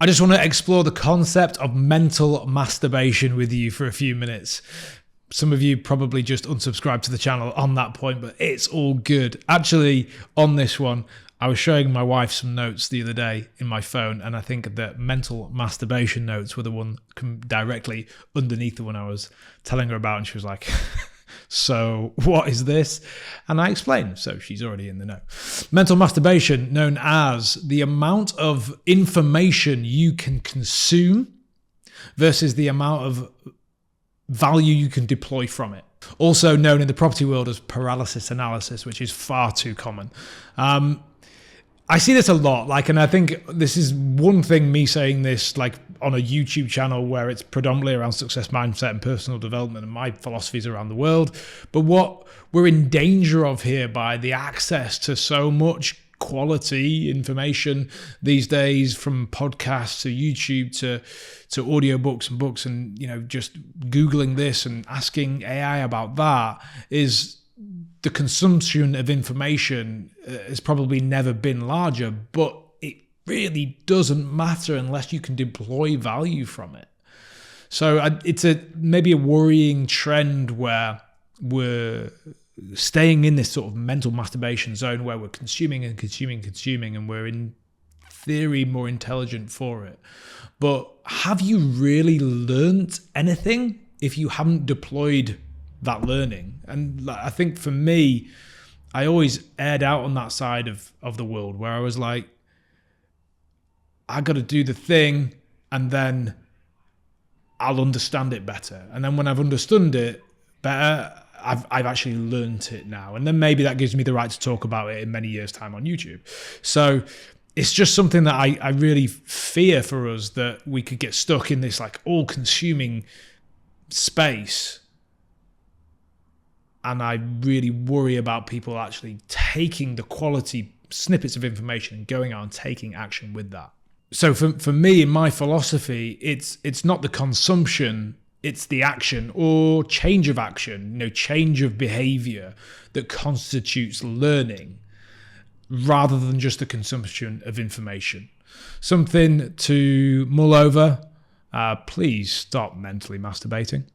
I just want to explore the concept of mental masturbation with you for a few minutes. Some of you probably just unsubscribed to the channel on that point, but it's all good. Actually, on this one, I was showing my wife some notes the other day in my phone, and I think the mental masturbation notes were the one directly underneath the one I was telling her about, and she was like, so what is this? And I explained, so she's already in the know. Mental masturbation, known as the amount of information you can consume versus the amount of value you can deploy from it. Also known in the property world as paralysis analysis, which is far too common. I see this a lot, and I think this is one thing, me saying this on a YouTube channel where it's predominantly around success mindset and personal development and my philosophies around the world. But what we're in danger of here by the access to so much quality information these days, from podcasts to YouTube to audiobooks and books, and just Googling this and asking AI about that, is the consumption of information has probably never been larger, but it really doesn't matter unless you can deploy value from it. So it's maybe a worrying trend where we're staying in this sort of mental masturbation zone where we're consuming and consuming, and we're in theory more intelligent for it. But have you really learnt anything if you haven't deployed that learning? And I think for me, I always aired out on that side of the world where I was like, I got to do the thing and then I'll understand it better. And then when I've understood it better, I've actually learned it now. And then maybe that gives me the right to talk about it in many years' time on YouTube. So it's just something that I really fear for us, that we could get stuck in this all-consuming space. And I really worry about people actually taking the quality snippets of information and going out and taking action with that. So for me, in my philosophy, it's not the consumption, it's the action or change of action, change of behavior that constitutes learning, rather than just the consumption of information. Something to mull over. Please stop mentally masturbating.